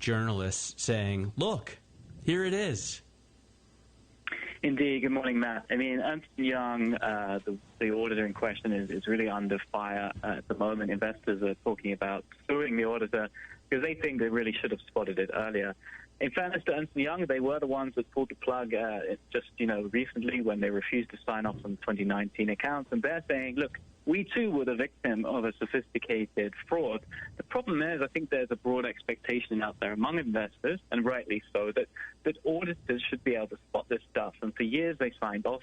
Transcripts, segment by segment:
journalists saying, look, here it is. Indeed. Good morning, Matt. I mean, Ernst & Young, the auditor in question, is really under fire at the moment. Investors are talking about suing the auditor because they think they really should have spotted it earlier. In fairness to Ernst & Young, they were the ones that pulled the plug just, recently when they refused to sign off on the 2019 accounts. And they're saying, look, we too were the victim of a sophisticated fraud. The problem is, I think there's a broad expectation out there among investors, and rightly so, that auditors should be able to spot this stuff. And for years they signed off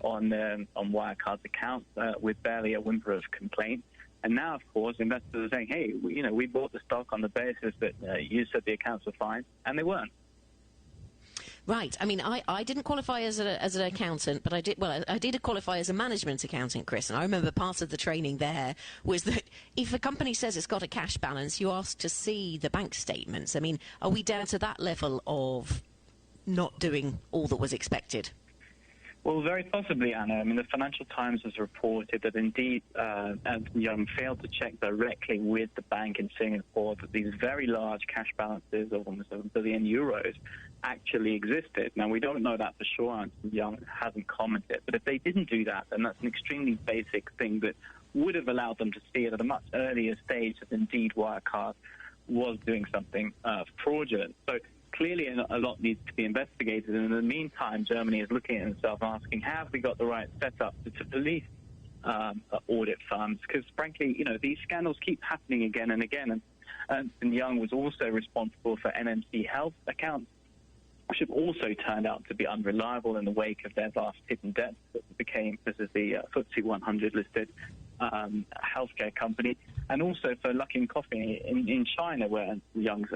on Wirecard's accounts with barely a whimper of complaint. And now, of course, investors are saying, hey, we bought the stock on the basis that you said the accounts were fine, and they weren't. Right. I mean, I didn't qualify as an accountant, but I did qualify as a management accountant, Chris. And I remember part of the training there was that if a company says it's got a cash balance, you ask to see the bank statements. I mean, are we down to that level of not doing all that was expected? Well, very possibly, Anna. I mean, the Financial Times has reported that indeed Ernst & Young failed to check directly with the bank in Singapore that these very large cash balances of almost €1 billion actually existed. Now, we don't know that for sure. Ernst & Young hasn't commented. But if they didn't do that, then that's an extremely basic thing that would have allowed them to see it at a much earlier stage that indeed Wirecard was doing something fraudulent. So clearly a lot needs to be investigated, and in the meantime, Germany is looking at itself and asking, have we got the right setup to police audit firms? Because frankly, these scandals keep happening again and again. And Ernst & Young was also responsible for NMC Health accounts, which have also turned out to be unreliable in the wake of their vast hidden debts that became, this is the FTSE 100 listed healthcare company, and also for Luckin Coffee in China, where Ernst & Young's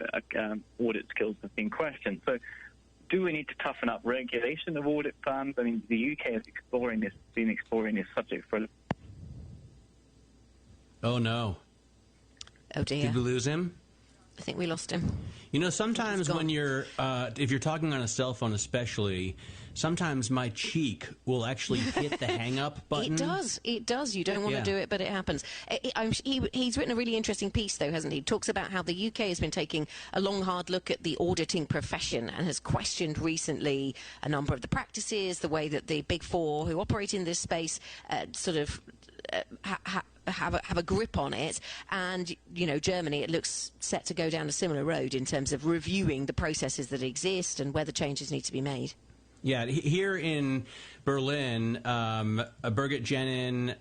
audit skills have been questioned. So do we need to toughen up regulation of audit firms? I mean, the UK has been exploring this subject for... Oh, no. Oh, dear. Did we lose him? I think we lost him. Sometimes when you're, if you're talking on a cell phone especially, sometimes my cheek will actually hit the hang-up button. It does. You don't want to do it, but it happens. He's written a really interesting piece, though, hasn't he? He talks about how the UK has been taking a long, hard look at the auditing profession and has questioned recently a number of the practices, the way that the Big Four who operate in this space have a grip on it, and Germany, it looks set to go down a similar road in terms of reviewing the processes that exist and whether changes need to be made. Yeah, here in Berlin, Birgit Jenin,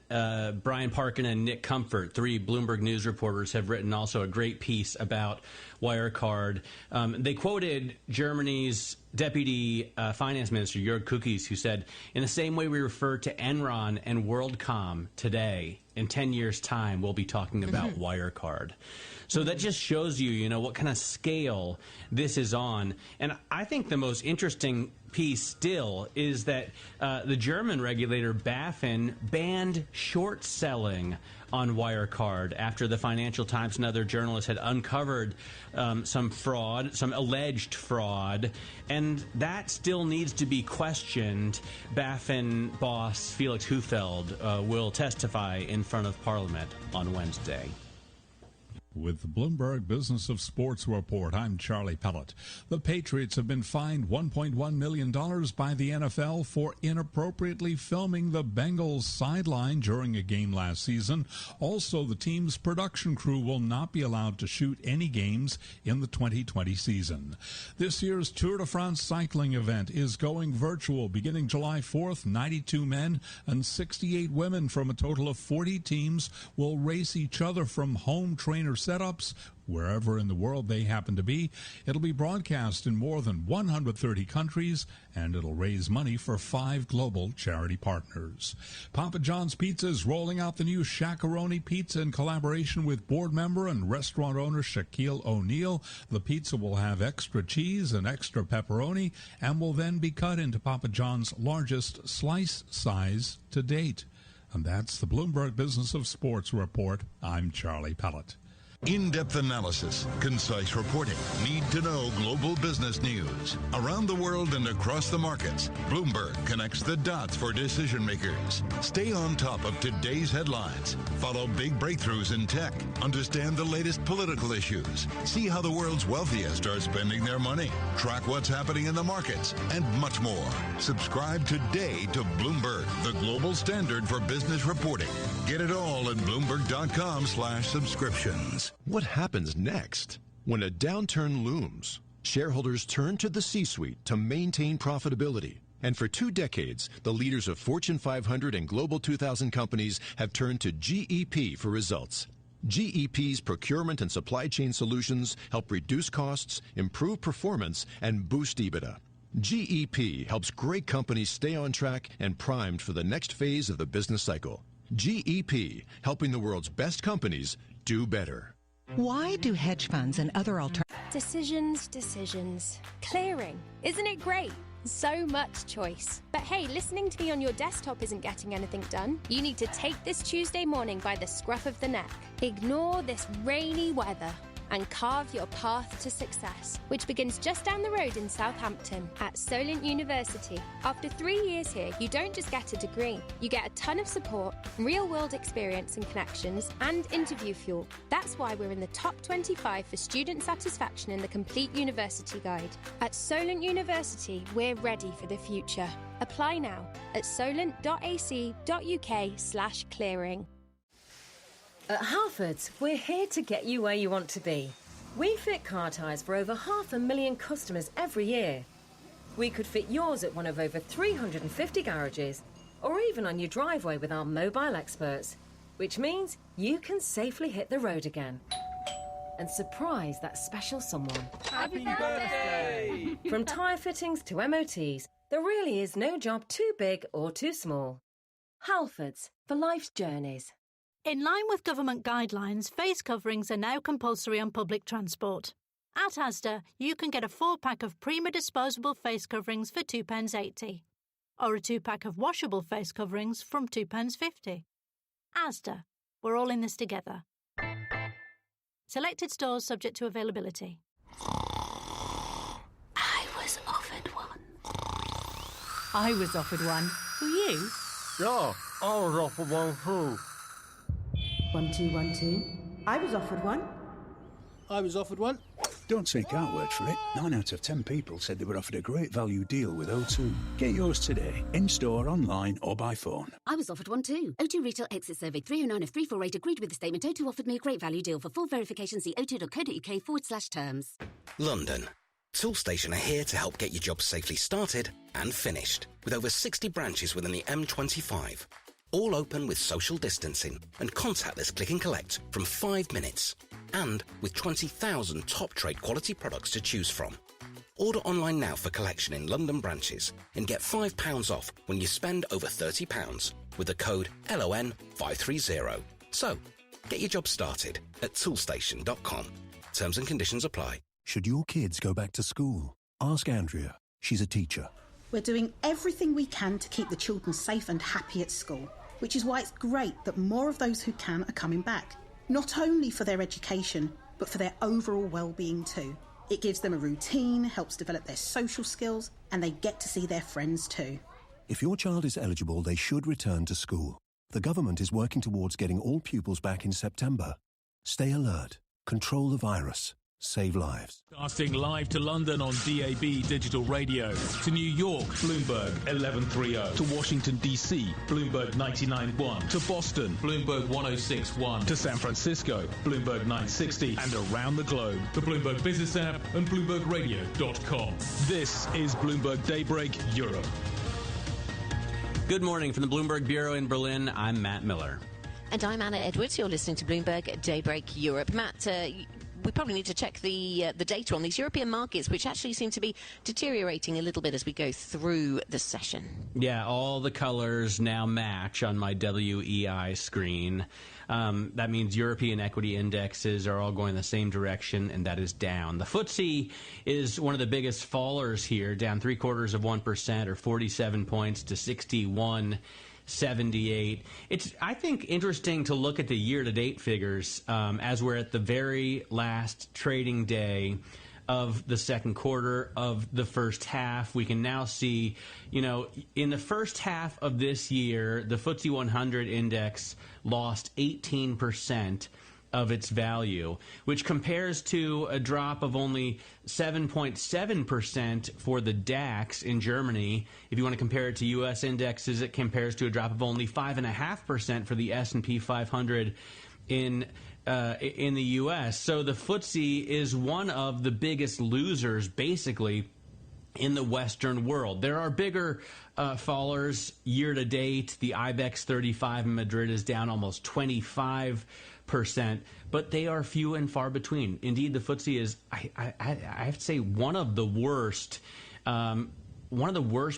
Brian Parkin, and Nick Comfort, 3 Bloomberg News reporters, have written also a great piece about Wirecard. They quoted Germany's Deputy Finance Minister, Jörg Kukies, who said, in the same way we refer to Enron and WorldCom today, in 10 years' time, we'll be talking about Wirecard. So that just shows you, what kind of scale this is on. And I think the most interesting piece still is that the German regulator BaFin banned short selling on Wirecard after the Financial Times and other journalists had uncovered some fraud, some alleged fraud, and that still needs to be questioned. BaFin boss Felix Hufeld will testify in front of Parliament on Wednesday. With the Bloomberg Business of Sports report, I'm Charlie Pellett. The Patriots have been fined $1.1 million by the NFL for inappropriately filming the Bengals sideline during a game last season. Also, the team's production crew will not be allowed to shoot any games in the 2020 season. This year's Tour de France cycling event is going virtual beginning July 4th. 92 men and 68 women from a total of 40 teams will race each other from home trainer setups wherever in the world they happen to be. It'll be broadcast in more than 130 countries, and it'll raise money for 5 global charity partners. Papa John's Pizza is rolling out the new Shaq-a-Roni pizza in collaboration with board member and restaurant owner Shaquille O'Neal. The pizza will have extra cheese and extra pepperoni and will then be cut into Papa John's largest slice size to date. And that's the Bloomberg Business of Sports report. I'm Charlie Pellett. In-depth analysis, concise reporting, need-to-know global business news. Around the world and across the markets, Bloomberg connects the dots for decision makers. Stay on top of today's headlines. Follow big breakthroughs in tech. Understand the latest political issues. See how the world's wealthiest are spending their money. Track what's happening in the markets, and much more. Subscribe today to Bloomberg, the global standard for business reporting. Get it all at Bloomberg.com/subscriptions. What happens next? When a downturn looms, shareholders turn to the C-suite to maintain profitability. And for 2 decades, the leaders of Fortune 500 and Global 2000 companies have turned to GEP for results. GEP's procurement and supply chain solutions help reduce costs, improve performance, and boost EBITDA. GEP helps great companies stay on track and primed for the next phase of the business cycle. GEP, helping the world's best companies do better. Why do hedge funds and other Decisions. Clearing. Isn't it great? So much choice. But hey, listening to me on your desktop isn't getting anything done. You need to take this Tuesday morning by the scruff of the neck. Ignore this rainy weather and carve your path to success, which begins just down the road in Southampton at Solent University. After 3 years here, you don't just get a degree. You get a ton of support, real-world experience and connections, and interview fuel. That's why we're in the top 25 for student satisfaction in the Complete University Guide. At Solent University, we're ready for the future. Apply now at solent.ac.uk/clearing. At Halfords, we're here to get you where you want to be. We fit car tyres for over 500,000 customers every year. We could fit yours at one of over 350 garages, or even on your driveway with our mobile experts, which means you can safely hit the road again and surprise that special someone. Happy birthday! From tyre fittings to MOTs, there really is no job too big or too small. Halfords, for life's journeys. In line with government guidelines, face coverings are now compulsory on public transport. At Asda, you can get a 4-pack of Prima disposable face coverings for £2.80, or a 2-pack of washable face coverings from £2.50. Asda, we're all in this together. Selected stores subject to availability. I was offered one. I was offered one. Were you? Yeah, I was offered one too. 1 2 1 2. I was offered one. I was offered one. Don't take our word for it. 9 out of 10 people said they were offered a great value deal with O2. Get yours today, in-store, online or by phone. I was offered one too. O2 Retail Exit Survey 309 of 348 agreed with the statement. O2 offered me a great value deal. For full verification, see o2.co.uk/terms. London. Toolstation are here to help get your job safely started and finished. With over 60 branches within the M25. All open with social distancing and contactless click and collect from 5 minutes. And with 20,000 top trade quality products to choose from. Order online now for collection in London branches and get £5 off when you spend over £30 with the code LON530. So, get your job started at toolstation.com. Terms and conditions apply. Should your kids go back to school? Ask Andrea. She's a teacher. We're doing everything we can to keep the children safe and happy at school, which is why it's great that more of those who can are coming back. Not only for their education, but for their overall well-being too. It gives them a routine, helps develop their social skills, and they get to see their friends too. If your child is eligible, they should return to school. The government is working towards getting all pupils back in September. Stay alert. Control the virus. Save lives. Casting live to London on DAB digital radio. To New York, Bloomberg 1130. To Washington, D.C., Bloomberg 99.1. To Boston, Bloomberg 106.1. To San Francisco, Bloomberg 960. And around the globe, the Bloomberg Business app and BloombergRadio.com. This is Bloomberg Daybreak Europe. Good morning from the Bloomberg Bureau in Berlin. I'm Matt Miller. And I'm Anna Edwards. You're listening to Bloomberg Daybreak Europe. Matt, we probably need to check the data on these European markets, which actually seem to be deteriorating a little bit as we go through the session. Yeah, all the colors now match on my WEI screen. That means European equity indexes are all going the same direction, and that is down. The FTSE is one of the biggest fallers here, down 0.75% or 47 points to 61. 78. It's, I think, interesting to look at the year-to-date figures as we're at the very last trading day of the second quarter of the first half. We can now see, in the first half of this year, the FTSE 100 index lost 18% of its value, which compares to a drop of only 7.7% for the DAX in Germany. If you want to compare it to U.S. indexes, it compares to a drop of only 5.5% for the S&P 500 in the U.S. So the FTSE is one of the biggest losers, basically, in the Western world. There are bigger fallers year to date. The IBEX 35 in Madrid is down almost 25%, but they are few and far between. Indeed, the FTSE is, I have to say, one of the worst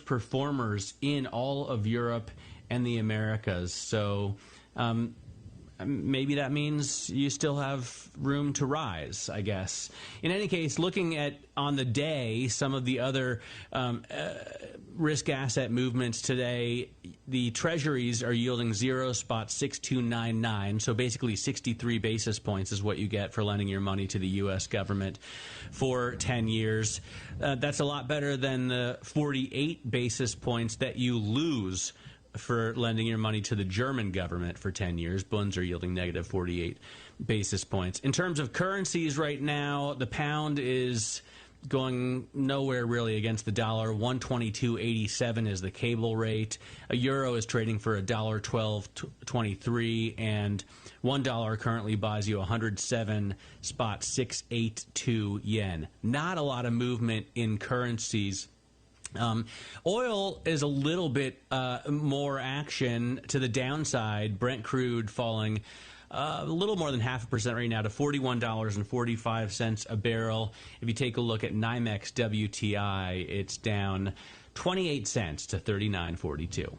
performers in all of Europe and the Americas. So maybe that means you still have room to rise, I guess. In any case, looking at, on the day, some of the other risk asset movements today, the treasuries are yielding 0.6299, so basically 63 basis points is what you get for lending your money to the U.S. government for 10 years. That's a lot better than the 48 basis points that you lose for lending your money to the German government for 10 years. Bunds are yielding negative 48 basis points. In terms of currencies right now, the pound is going nowhere really against the dollar. 122.87 is the cable rate. A euro is trading for $1.1223, and $1 currently buys you 107.682 yen. Not a lot of movement in currencies. Oil is a little bit more action to the downside. Brent crude falling a little more than 0.5% right now to $41.45 a barrel. If you take a look at NYMEX WTI, it's down 28 cents to $39.42.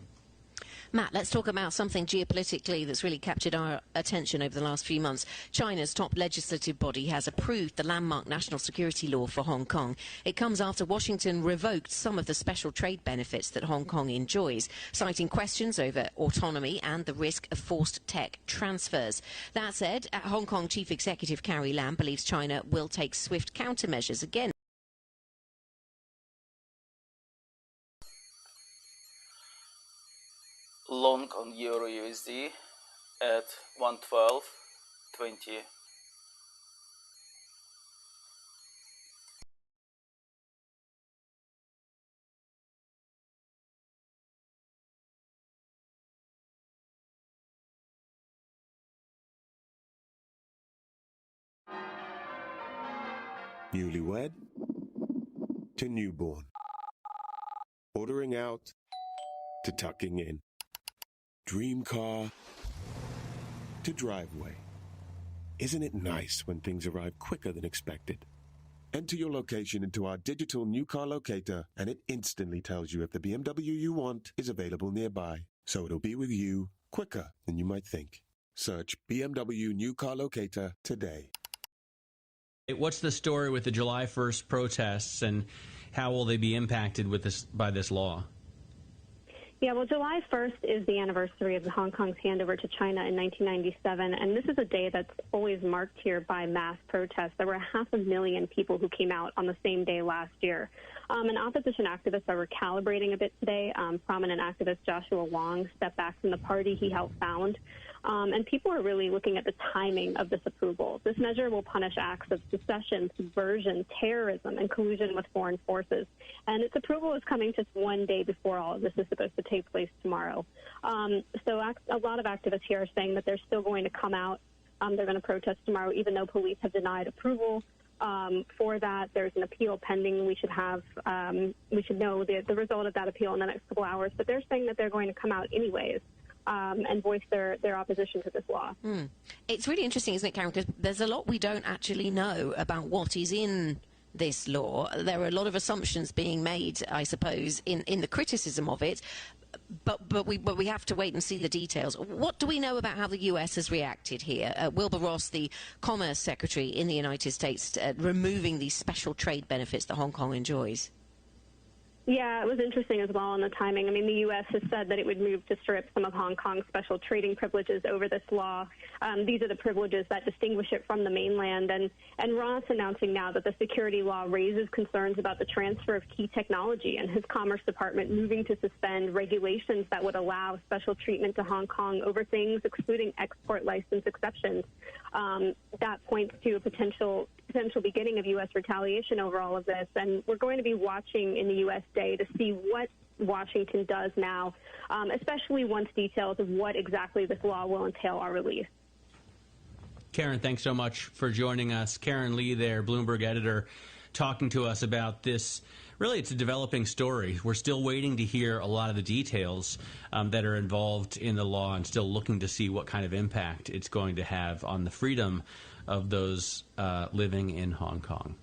Matt, let's talk about something geopolitically that's really captured our attention over the last few months. China's top legislative body has approved the landmark national security law for Hong Kong. It comes after Washington revoked some of the special trade benefits that Hong Kong enjoys, citing questions over autonomy and the risk of forced tech transfers. That said, Hong Kong Chief Executive Carrie Lam believes China will take swift countermeasures again. Long on Euro USD at 112.20. Newlywed to newborn. Ordering out to tucking in. Dream car to driveway. Isn't it nice when things arrive quicker than expected? Enter your location into our digital new car locator, and it instantly tells you if the BMW you want is available nearby. So it'll be with you quicker than you might think. Search BMW new car locator today. What's the story with the July 1st protests, and how will they be impacted with this by this law? Yeah, well, July 1st is the anniversary of Hong Kong's handover to China in 1997, and this is a day that's always marked here by mass protests. There were 500,000 people who came out on the same day last year. And opposition activists are recalibrating a bit today. Prominent activist Joshua Wong stepped back from the party he helped found. And people are really looking at the timing of this approval. This measure will punish acts of secession, subversion, terrorism, and collusion with foreign forces. And its approval is coming just one day before all of this is supposed to take place tomorrow. So a lot of activists here are saying that they're still going to come out. They're going to protest tomorrow, even though police have denied approval. For that, there's an appeal pending. We should know the result of that appeal in the next couple hours. But they're saying that they're going to come out anyways. And voice their opposition to this law. It's really interesting, isn't it, Karen? Because there's a lot we don't actually know about what is in this law. There are a lot of assumptions being made, I suppose, in the criticism of it. But we have to wait and see the details. What do we know about how the U.S. has reacted here? Wilbur Ross, the Commerce Secretary in the United States, removing these special trade benefits that Hong Kong enjoys. Yeah, it was interesting as well on the timing. I mean, the U.S. has said that it would move to strip some of Hong Kong's special trading privileges over this law. These are the privileges that distinguish it from the mainland. And Ross announcing now that the security law raises concerns about the transfer of key technology and his Commerce Department moving to suspend regulations that would allow special treatment to Hong Kong over things excluding export license exceptions. That points to a potential beginning of U.S. retaliation over all of this. And we're going to be watching in the U.S. Day to see what Washington does now, especially once details of what exactly this law will entail are released. Karen, thanks so much for joining us. Karen Lee there, Bloomberg editor, talking to us about this. Really, it's a developing story. We're still waiting to hear a lot of the details that are involved in the law and still looking to see what kind of impact it's going to have on the freedom of those living in Hong Kong.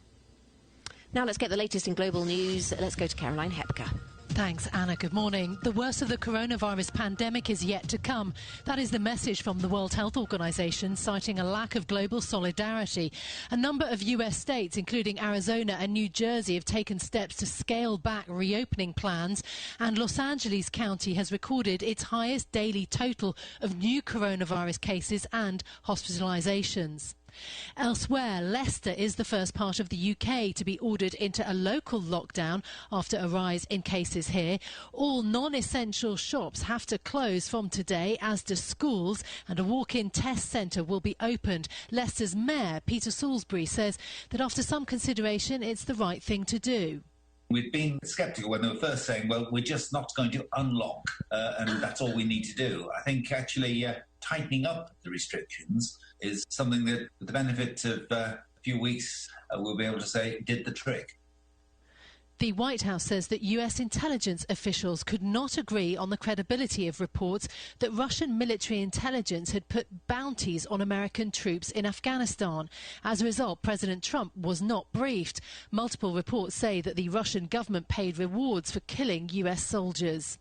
Now let's get the latest in global news. Let's go to Caroline Hepker. Thanks, Anna. Good morning. The worst of the coronavirus pandemic is yet to come. That is the message from the World Health Organization, citing a lack of global solidarity. A number of U.S. states, including Arizona and New Jersey, have taken steps to scale back reopening plans, and Los Angeles County has recorded its highest daily total of new coronavirus cases and hospitalizations. Elsewhere, Leicester is the first part of the UK to be ordered into a local lockdown after a rise in cases here. All non-essential shops have to close from today, as do schools, and a walk-in test centre will be opened. Leicester's Mayor, Peter Salisbury, says that after some consideration, it's the right thing to do. We've been sceptical when they were first saying, well, we're just not going to unlock and that's all we need to do. I think actually tightening up the restrictions is something that, with the benefit of a few weeks, we'll be able to say did the trick. The White House says that US intelligence officials could not agree on the credibility of reports that Russian military intelligence had put bounties on American troops in Afghanistan. As a result, President Trump was not briefed. Multiple reports say that the Russian government paid rewards for killing US soldiers.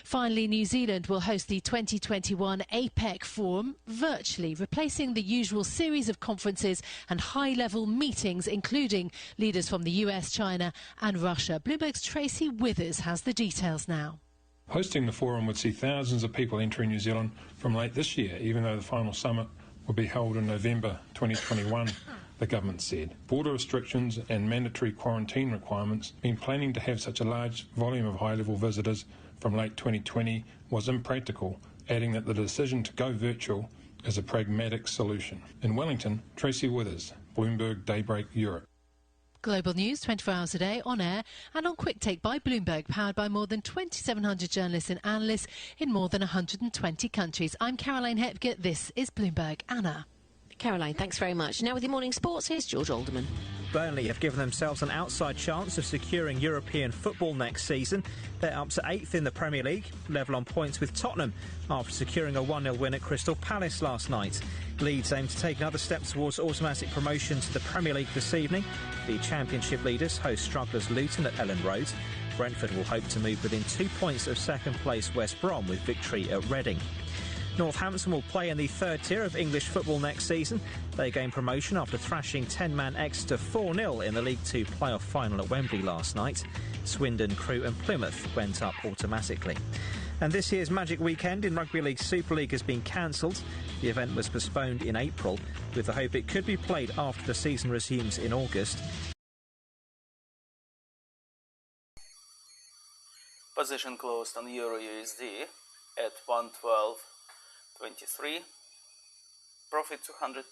Finally, New Zealand will host the 2021 APEC Forum virtually, replacing the usual series of conferences and high-level meetings, including leaders from the US, China and Russia. Bloomberg's Tracy Withers has the details now. Hosting the forum would see thousands of people entering New Zealand from late this year, even though the final summit will be held in November 2021. The government said. Border restrictions and mandatory quarantine requirements mean planning to have such a large volume of high-level visitors from late 2020 was impractical, adding that the decision to go virtual is a pragmatic solution. In Wellington, Tracy Withers, Bloomberg Daybreak Europe. Global news 24 hours a day, on air and on Quick Take by Bloomberg, powered by more than 2,700 journalists and analysts in more than 120 countries. I'm Caroline Hepker. This is Bloomberg. Anna. Caroline, thanks very much. Now with your morning sports, here's George Alderman. Burnley have given themselves an outside chance of securing European football next season. They're up to 8th in the Premier League, level on points with Tottenham after securing a 1-0 win at Crystal Palace last night. Leeds aim to take another step towards automatic promotion to the Premier League this evening. The Championship leaders host strugglers Luton at Ellen Road. Brentford will hope to move within 2 points of second-place West Brom with victory at Reading. Northampton will play in the third tier of English football next season. They gained promotion after thrashing 10-man Exeter 4-0 in the League Two playoff final at Wembley last night. Swindon, Crewe and Plymouth went up automatically. And this year's Magic Weekend in Rugby League Super League has been cancelled. The event was postponed in April, with the hope it could be played after the season resumes in August. Position closed on Euro USD at 112.23. Profit £200.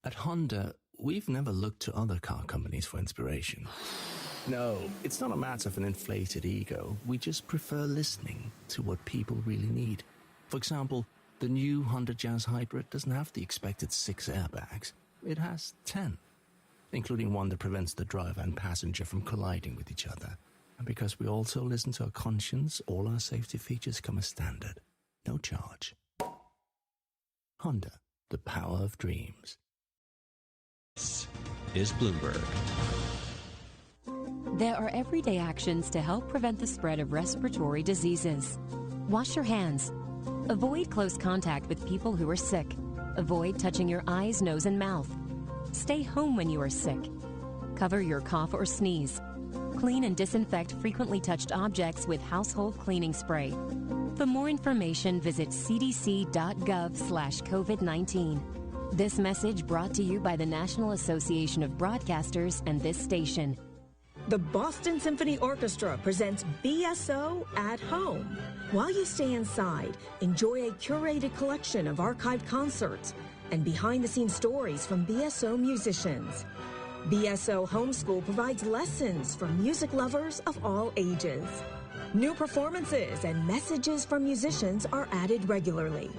At Honda, we've never looked to other car companies for inspiration. No, it's not a matter of an inflated ego. We just prefer listening to what people really need. For example, the new Honda Jazz Hybrid doesn't have the expected 6 airbags. It has 10, including one that prevents the driver and passenger from colliding with each other. And because we also listen to our conscience, all our safety features come as standard. No charge. Honda, the power of dreams. This is Bloomberg. There are everyday actions to help prevent the spread of respiratory diseases. Wash your hands. Avoid close contact with people who are sick. Avoid touching your eyes, nose, and mouth. Stay home when you are sick. Cover your cough or sneeze. Clean and disinfect frequently touched objects with household cleaning spray. For more information, visit cdc.gov/COVID-19. This message brought to you by the National Association of Broadcasters and this station. The Boston Symphony Orchestra presents BSO at Home. While you stay inside, enjoy a curated collection of archived concerts and behind-the-scenes stories from BSO musicians. BSO Homeschool provides lessons for music lovers of all ages. New performances and messages from musicians are added regularly.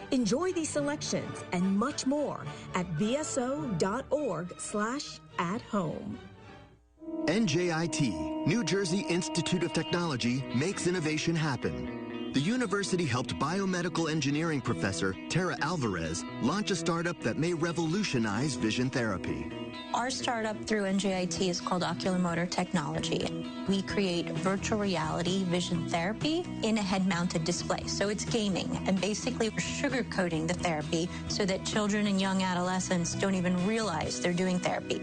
Enjoy these selections and much more at bso.org/at-home. NJIT, New Jersey Institute of Technology, makes innovation happen. The university helped biomedical engineering professor Tara Alvarez launch a startup that may revolutionize vision therapy. Our startup through NJIT is called Oculomotor Technology. We create virtual reality vision therapy in a head-mounted display. So it's gaming, and basically we're sugarcoating the therapy so that children and young adolescents don't even realize they're doing therapy.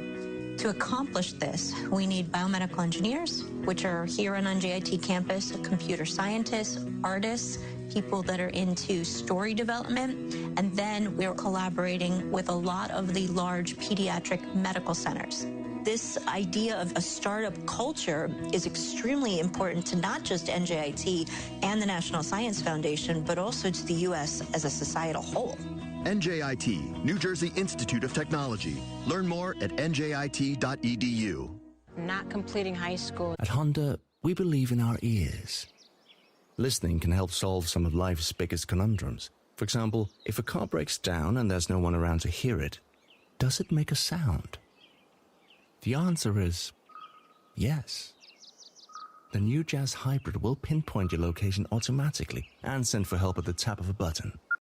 To accomplish this, we need biomedical engineers, which are here on NJIT campus, computer scientists, artists, people that are into story development, and then we're collaborating with a lot of the large pediatric medical centers. This idea of a startup culture is extremely important to not just NJIT and the National Science Foundation, but also to the U.S. as a societal whole. NJIT, New Jersey Institute of Technology. Learn more at njit.edu. Not completing high school. At Honda, we believe in our ears. Listening can help solve some of life's biggest conundrums. For example, if a car breaks down and there's no one around to hear it, does it make a sound? The answer is yes. The new Jazz Hybrid will pinpoint your location automatically and send for help at the tap of a button.